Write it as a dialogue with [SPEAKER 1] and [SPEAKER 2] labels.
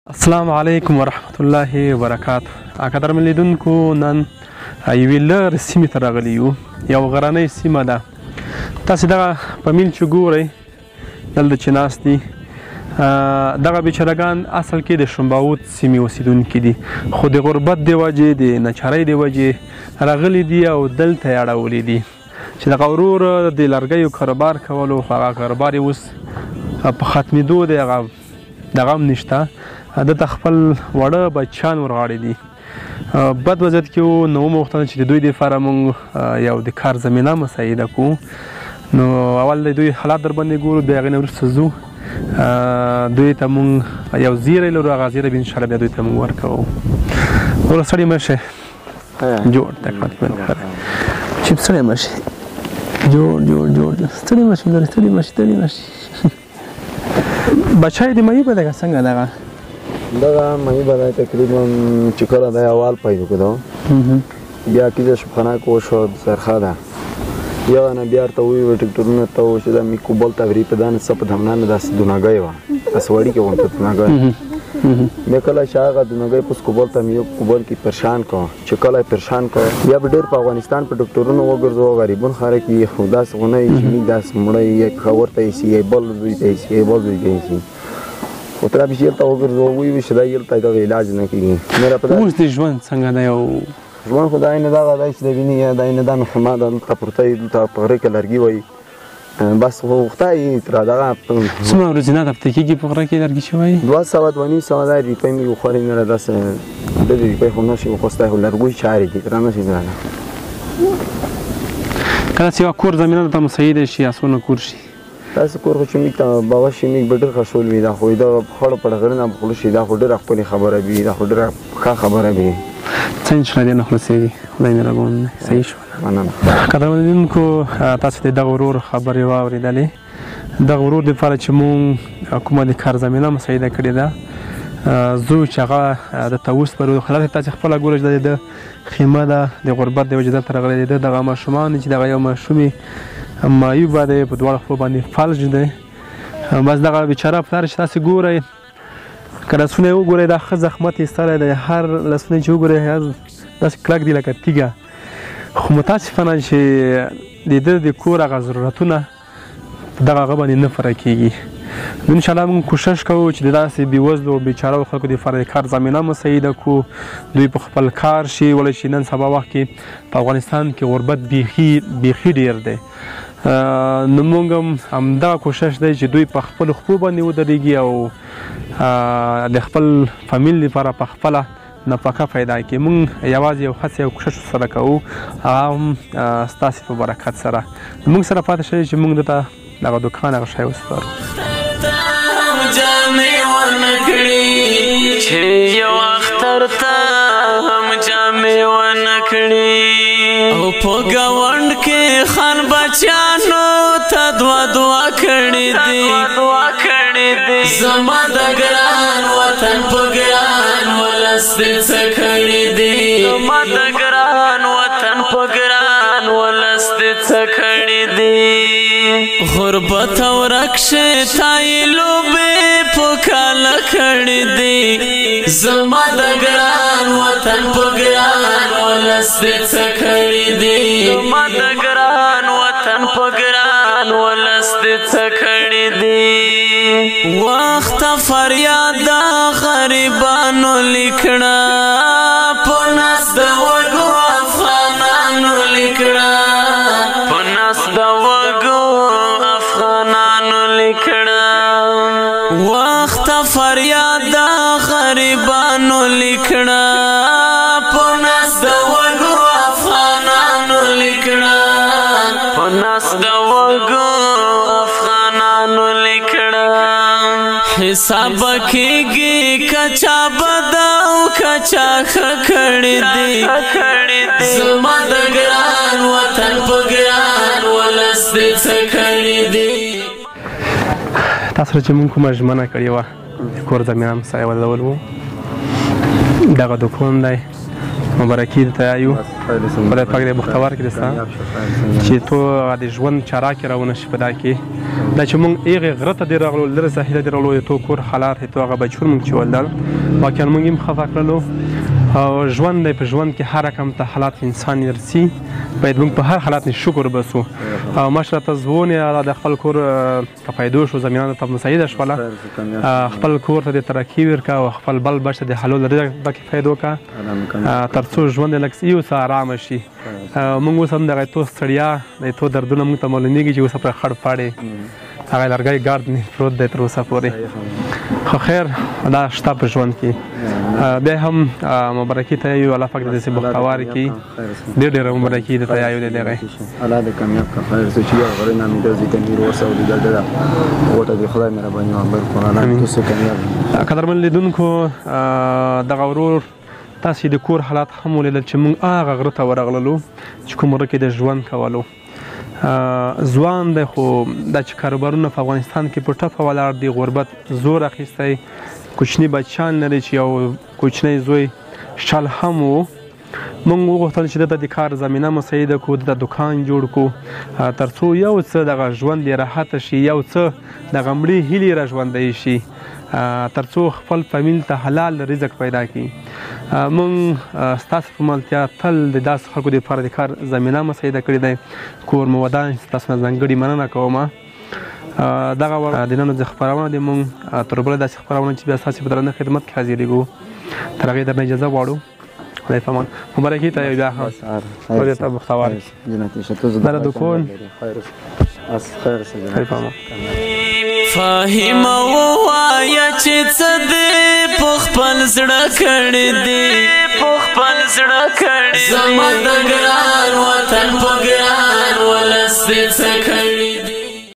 [SPEAKER 1] السلام علیکم ورحمت الله وبرکاته. قدرمن لیدونکو، نن یوې لرې سیمې ته راغلي یو. یو غرنۍ سیمه ده. تاسې دغه په میل چې ګورئ دلته چې ناست دي، دغه بیچارهګان اصل کې د شمباوت سیمې اوسېدونکي دي، خو د غربت د وجې د ناچارۍ د وجې راغلي دي او دلته یې اړولي دي چې دغه ورور د لرګیو کاروبار کولو، خو هغه کاروبار یې اوس په ختمېدو دی، دغه هم نشته. دلته خپل واړه بچیان ورغاړي دي. بد وضعیت کې وو، نو وموغوښتل چې د دوی دپاره موږ یو د کار زمینه مساعده کړو. نو اول د دوی حالات در باندې ګورو، بیا هغې نه وروسته ځو دوی ته موږ یو زیری لرو، هغه زیری به انشاءالله بیا دوی ته موږ ورکوو. وروره سړی مه شئ، جوړ چپ سړی مه شئ، جوړ ستړي مه شئ، ستړي مه شئ. بچی د مایي به دغه څنګه
[SPEAKER 2] دغه مایي به دی تقریبا چې کله دی اول پیدا کړو، بیا کیزه شبخانه که وشد سرخه ده، یغه نه بیا ورته وویل ټکټرونه ته و چې دا میکو بل تفریح په دا نه څه په همدا نه داسې دونګۍ وه، داسې وړیکې غونته دونګۍ. بیا کله چې هغه دونګۍ په کوبل ته مې یو کوبل کې پریشان کړه، چې کله یې پریشان کړه بیا به ډېر په افغانستان په ډاکټرونو وګرځوه، غریبون خلک یې خو داسې خو نه یي چې موږ داسې مړی یې ښور ته ایسي، یې بل زوی ته ایسي، یې بل زوی ته ایسي، خو تر هغه چې هلته وګرځوه ویې چې دا هلته دغه علاج نه کېږي.
[SPEAKER 1] اوس د ژوند څنګه دی؟ او
[SPEAKER 2] ژوند خو دا نه دغه دی چې د وینې دا نه دا مخمه ده، دلته پورته یي، دلته په غره کې لرګي وایي، بس خو خدای تر دغه
[SPEAKER 1] څومره ورځینه هفته کېږي په غره کې لرګي شوی؟
[SPEAKER 2] 200-250 دا روپۍ مې وخورې نه ده، داسې ډېرې روپۍ خو نه شي وخوستی، خو لرګوی چارې دي تر نه شي درانه.
[SPEAKER 1] که داسې یوه کور زمینه درته مساعده شي یا څونه کور شي؟
[SPEAKER 2] داسې کور خو چې موږ ته باور شي موږ به ډېر ښه شول وي، دا خو دغه خړو په ډغرونه به خوړه شي، دا خو ډېره ښکلې خبره وي، دا خو ډېره ښه خبره وي.
[SPEAKER 1] څه انشاءالله دې نه خلاصېږي، خدای مهربان دی. صحیح شوله. قدرمن لیدونکو، تاسو د دغه ورور خبرې واورېدلې. دغه ورور دپاره چې مونږ کومه د کار زمینه مساعده کړې ده، زه چې هغه درته وسپارو. حالات تاسې خپله ګوره چې د خیمه ده، د غربت د وجې دلته راغلی دی. دغه ماشومان چې دغه یو ماشوم معیوبه دی، په دواړه خوا باندې فلج دی. بس دغه بیچاره پلار چې تاسې ګورئ، که لاسونه یې وګورئ دا ښه زحمت ایستلی دی، هر لاسونه چې وګورئ داسې کلک دي لکه تیږه. خو متاسفانه چې د ده د کور هغه ضرورتونه په دغه هغه باندې نه پوره کېږي. نو انشاءالله موږ کوشش کوو چې د داسې بېوزلو بېچارهو خلکو دپاره د کار زمینه مساعده کړو، دوی په خپل کار شي. ولې چې نن سبا وخت کې په افغانستان کې غربت بیخي ډېر دی. نو موږ هم همدغه کوشش دی چې دوی په خپلو خپو باندې ودرېږي او د خپل فامیل لپاره په خپله نفقه پیدا کړي. موږ یوازې یو هڅه او کوشش سره کوو، هغه هم ستاسې په برکت سره. موږ سره پاتې شئ چې موږ دته دغه دوکان هغه شی وسپارو. چې یو اختر ته هم جامې ونه کړي او په ګاونډ کې خان بچیانو ته دعا کړي دي، زما د ګران وطن په ګران ولس دې څه کړي دي، زما د ګران وطن په ګران ولس دې څه کړي دي. غربت او رکشه تای لوبې په کاله کړي دي، زما د ګران وطن په ګران ولس دې څه کړي دي، زما د ګران وطن په ګران ولس دې څه کړي دي. وخت فریاد غریبانو لیکړه، په نس د وږو افغانانو لیکړه، په نس د وږو افغانانو لیکړه. وخت فریاد غریبانو لیکړه، په نس د وږو افغانانو لیکړه، په نس د وږو افغانانو لیکړه. حساب کېږي کچا بد او کچا ښه کړي دي، زما د ګران وطن په ګران ولس دې څه کړي دي. تاسو سره چې موږ کومه ژمنه کړې وه د کور زمینه مساعدول وو، دغه دوکان دی، مبارکي درته یایو. خدای پاک دې بختور کړي ستا چې تو د ژوند چاره کې راونه شي په دا کې
[SPEAKER 3] دا چې موږ هغې غره ته دې راغلو لرې ساحې ته دې راغلو د تو کور حالات یې تو هغه بچور موږ چې ولدل واقعا موږ هم خفه کړلو او ژوند دی په ژوند کې هر رقم ته حالات انسان رسي باید موږ په هر حالات نه شکر وباسو او مشره ته زوونه د خپل کور په پیدو شو زمینه ته مساعده شوله خپل کور ته د ترقي ورکا او خپل بل بچ د حلول رزق پکې پیدا کا ترڅو ژوند لکس یو څه آرام شي موږ اوس هم دغه تو ستړیا د تو دردونه موږ ته معلومیږي چې اوس پر خړ پاړې هغه لرګی ګارد نه پروت دی تر اوسه پورې خو خیر دا شته په ژوند کې بیا هم مبارکي ته یو الله پاک دې بختوار کړي ډېر مبارکي دې ته یو دی دغه
[SPEAKER 2] الله دې کامیاب کړي خیر څه چې غره نه مې د ذکر نور وسو دې دلته وټه دې خدای مهرباني وکړي قرآن تاسو کامیاب
[SPEAKER 3] قدرمن لیدونکو دغه ورور تاسو د کور حالات هم ولیدل چې موږ هغه غره ته ورغللو چې کوم غره کې د ژوند کولو ځوان دی خو دا چې کاروبارونه په افغانستان کې په ټپه ولاړ دي غربت زور اخیستی کوچني بچیان لري چې یو کوچنی زوی شل هم و موږ وغوښتل چې دته د کار زمینه مساعده کړو د دکان جوړ کړو ترڅو یو څه دغه ژوند یې راحته شي یو څه دغه مړې هیلې را ژوندی شي ترڅو خپل فامیل ته حلال رزق پیدا کړي موږ ستاسو په ملتیا تل د داسې خلکو دپاره د کار زمینه مساعده کړې دی کور مو ودان ستاسو نه ځانګړې مننه کوم دغه د نن ورځې خپرونه د موږ تر بله داسې خپرونه چې بیا ستاسې په درانه خدمت کې حاضرېږو تر هغې درنه اجازه غواړو خدای پامان مبارکي ته بیا هم خدای ته بختوار در دکون خدای پامان
[SPEAKER 1] فاهم ووایا چې څه دې په خپل زړه کړی دی زما د ګران وطن په ګران ولس دې څه کړی دی